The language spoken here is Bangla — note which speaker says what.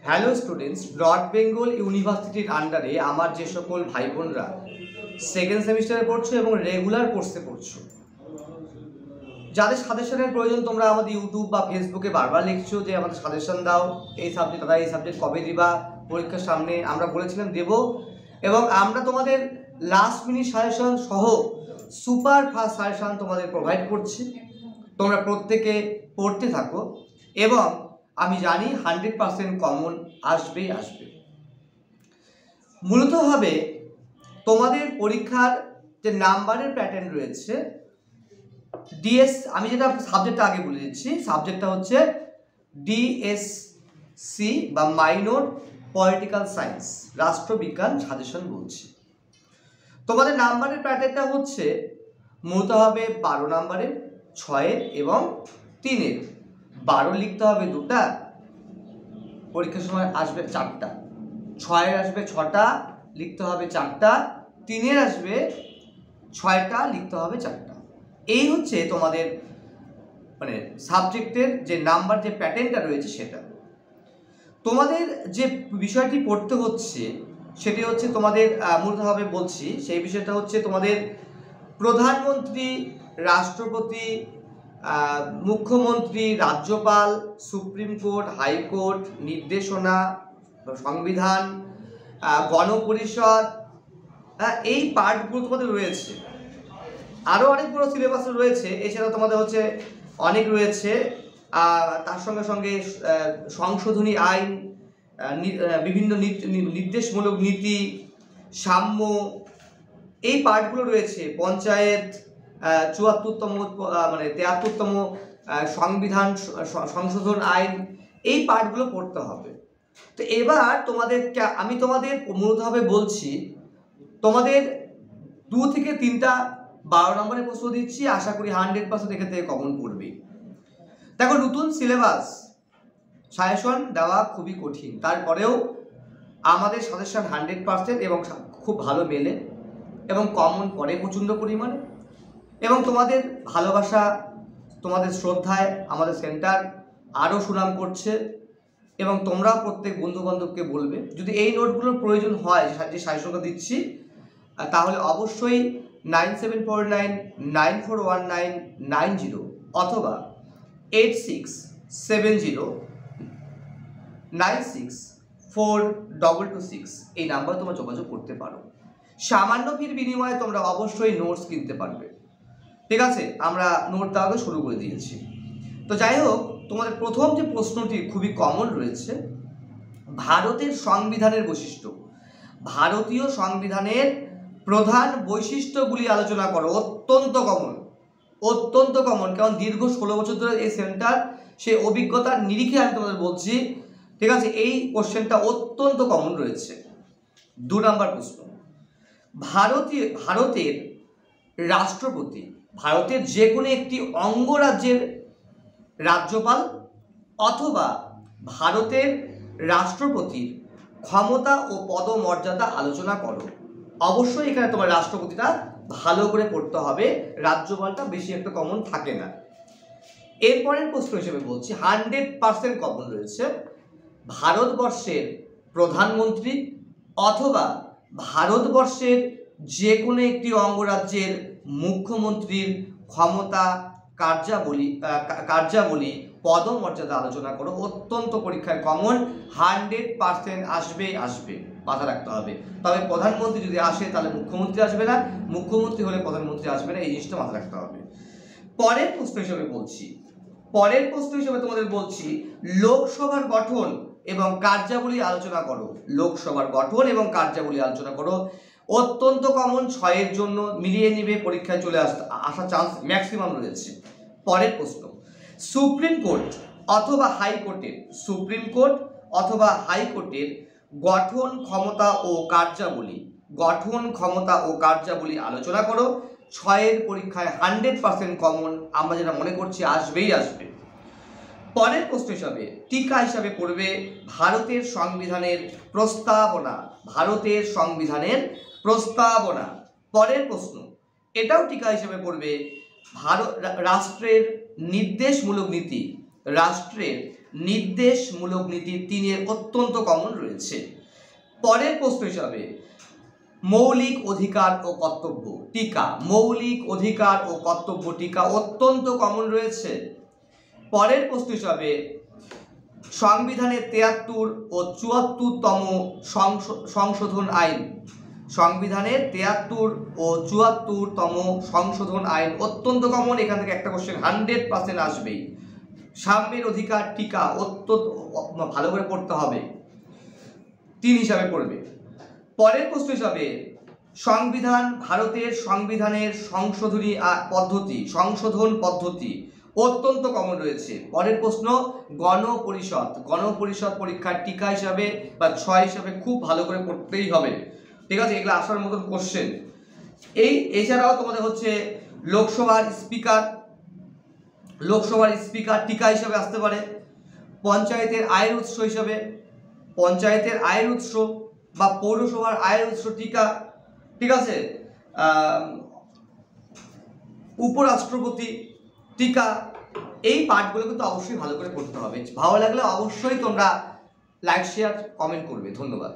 Speaker 1: হ্যালো স্টুডেন্টস, নর্থ বেঙ্গল ইউনিভার্সিটির আন্ডারে আমার যে সকল ভাই বোনরা সেকেন্ড সেমিস্টারে পড়ছো এবং রেগুলার কোর্সে পড়ছো, যাদের সাজেশনের প্রয়োজন তোমরা আমাদের ইউটিউব বা ফেসবুকে বারবার লিখছো যে আমাদের সাজেশন দাও, এই সাবজেক্ট দাদা এই সাবজেক্ট কবে দিবা, পরীক্ষার সামনে আমরা বলেছিলাম দেব। এবং আমরা তোমাদের লাস্ট মিনিট সাজেশন সহ সুপার ফাস্ট সাজেশন তোমাদের প্রোভাইড করছি। তোমরা প্রত্যেকে পড়তে থাকো এবং আমি জানি 100% কমন আসবেই আসবে। মূলত হবে তোমাদের পরীক্ষার যে নাম্বারের প্যাটার্ন রয়েছে ডিএস, আমি যেটা সাবজেক্টটা আগে বলে দিচ্ছি, সাবজেক্টটা হচ্ছে ডিএসসি বা মাইনর পলিটিক্যাল সায়েন্স, রাষ্ট্রবিজ্ঞান সাজেশন বলছি। তোমাদের নাম্বারের প্যাটার্নটা হচ্ছে মূলত হবে 12 নাম্বারের, 6-এর এবং 3-এর। 12 লিখতে হবে 2টা, পরীক্ষার সময় আসবে 4টা, 6-এর আসবে 6টা লিখতে হবে 4টা, 3-এর আসবে 6টা লিখতে হবে 4টা। এই হচ্ছে তোমাদের মানে সাবজেক্টের যে নাম্বার যে প্যাটার্নটা রয়েছে সেটা। তোমাদের যে বিষয়টি পড়তে হচ্ছে সেটি হচ্ছে তোমাদের মূলভাবে বলছি, সেই বিষয়টা হচ্ছে তোমাদের প্রধানমন্ত্রী, রাষ্ট্রপতি, মুখ্যমন্ত্রী, রাজ্যপাল, সুপ্রিম কোর্ট, হাইকোর্ট, নির্দেশনা, সংবিধান, গণপরিষদ, এই পার্টগুলো তোমাদের রয়েছে। আরও অনেকগুলো সিলেবাস রয়েছে, এছাড়া তোমাদের হচ্ছে অনেক রয়েছে। তার সঙ্গে সঙ্গে সংশোধনী আইন, বিভিন্ন নির্দেশমূলক নীতি, সাম্য, এই পার্টগুলো রয়েছে। পঞ্চায়েত, 74তম মানে 73তম সংবিধান সংশোধন আইন, এই পার্টগুলো পড়তে হবে। তো এবার আমি তোমাদের মূলতভাবে বলছি, তোমাদের 2 থেকে 3টা 12 নম্বরের প্রশ্ন দিচ্ছি, আশা করি 100% এখান থেকে কমন পড়বে। দেখো, নতুন সিলেবাস সাজেশন দেওয়া খুবই কঠিন, তারপরেও আমাদের সাজেশন 100% এবং খুব ভালো মেলে এবং কমন পড়ে প্রচণ্ড পরিমাণে। এবং তোমাদের ভালোবাসা, তোমাদের শ্রদ্ধায় আমাদের সেন্টার আরও সুনাম করছে। এবং তোমরা প্রত্যেক বন্ধুবান্ধবকে বলবে, যদি এই নোটগুলোর প্রয়োজন হয় যে সাজেশনটা দিচ্ছি, তাহলে অবশ্যই 9749941990 অথবা 8670964226 এই নাম্বার তোমরা যোগাযোগ করতে পারো। সামান্য ফির বিনিময়ে তোমরা অবশ্যই নোটস কিনতে পারবে। ঠিক আছে, আমরা নোট দেওয়া শুরু করে দিয়েছি। তো যাই হোক, তোমাদের প্রথম যে প্রশ্নটি খুবই কমন রয়েছে, ভারতের সংবিধানের বৈশিষ্ট্য। ভারতীয় সংবিধানের প্রধান বৈশিষ্ট্যগুলি আলোচনা করো। অত্যন্ত কমন, কারণ দীর্ঘ 16 বছর ধরে এই সেন্টার, সেই অভিজ্ঞতার নিরিখে আমি তোমাদের বলছি। ঠিক আছে, এই কোশ্চেনটা অত্যন্ত কমন রয়েছে। 2 নম্বর প্রশ্ন, ভারতের রাষ্ট্রপতি ভারতের যে কোনো একটি অঙ্গরাজ্যের রাজ্যপাল অথবা ভারতের রাষ্ট্রপতির ক্ষমতা ও পদমর্যাদা আলোচনা করো। অবশ্যই এখানে তোমার রাষ্ট্রপতিটা ভালো করে পড়তে হবে, রাজ্যপালটা বেশি একটা কমন থাকে না। এরপরের প্রশ্ন হিসেবে বলছি, 100% কমন রয়েছে, ভারতবর্ষের প্রধানমন্ত্রী অথবা ভারতবর্ষের যে কোনো একটি অঙ্গরাজ্যের মুখ্যমন্ত্রীর ক্ষমতা, কার্যাবলী, পদমর্যাদা আলোচনা করো। অত্যন্ত পরীক্ষায় কমন, 100% আসবে, মাথা রাখতে হবে। তবে প্রধানমন্ত্রী যদি আসে তাহলে মুখ্যমন্ত্রী আসবে না, মুখ্যমন্ত্রী হলে প্রধানমন্ত্রী আসবে না, এই জিনিসটা মাথা রাখতে হবে। পরের প্রশ্ন হিসেবে তোমাদের বলছি, লোকসভার গঠন এবং কার্যাবলী আলোচনা করো। লোকসভার গঠন এবং কার্যাবলী আলোচনা করো। অত্যন্ত কমন, 6-এর জন্য মিলিয়ে নিবে, পরীক্ষায় চলে আসার চান্স ম্যাক্সিমাম রয়েছে। পরের প্রশ্ন, সুপ্রিম কোর্ট অথবা হাইকোর্টের গঠন ক্ষমতা ও কার্যাবলী আলোচনা করো। 6-এর পরীক্ষায় 100% কমন, আমরা যেটা মনে করছি আসবেই আসবে। পরের প্রশ্ন হিসাবে টিকা হিসাবে পড়বে ভারতের সংবিধানের প্রস্তাবনা। পরের প্রশ্ন, এটাও টিকা হিসাবে পড়বে রাষ্ট্রের নির্দেশমূলক নীতি। নির্দেশমূলক নীতি 3-এর অত্যন্ত কমন রয়েছে। পরের প্রশ্ন হিসাবে মৌলিক অধিকার ও কর্তব্য টিকা, মৌলিক অধিকার ও কর্তব্য টিকা অত্যন্ত কমন রয়েছে। পরের প্রশ্ন হিসাবে সংবিধানের 73 ও 74তম সংশোধন আইন, সংবিধানের 73 ও 74তম সংশোধন আইন অত্যন্ত কমন, এখান থেকে একটা কোশ্চেন 100% আসবেই। সাম্যের অধিকার টিকা অত্যন্ত ভালো করে পড়তে হবে, 3 হিসাবে পড়বে। পরের প্রশ্ন হিসাবে সংবিধান, ভারতের সংবিধানের সংশোধন পদ্ধতি অত্যন্ত কমন রয়েছে। পরের প্রশ্ন গণপরিষদ পরীক্ষার টিকা হিসাবে বা 6 হিসাবে খুব ভালো করে পড়তেই হবে, ঠিক আছে, এগুলো আসার মতন কোশ্চেন। এছাড়াও তোমাদের হচ্ছে লোকসভার স্পিকার টিকা হিসাবে আসতে পারে। পঞ্চায়েতের আয়ের উৎস হিসাবে, পঞ্চায়েতের আয়ের উৎস বা পৌরসভার আয়ের উৎস টিকা, ঠিক আছে, উপরাষ্ট্রপতি টিকা, এই পার্টগুলো কিন্তু অবশ্যই ভালো করে পড়তে হবে। ভালো লাগলে অবশ্যই তোমরা লাইক শেয়ার কমেন্ট করবে। ধন্যবাদ।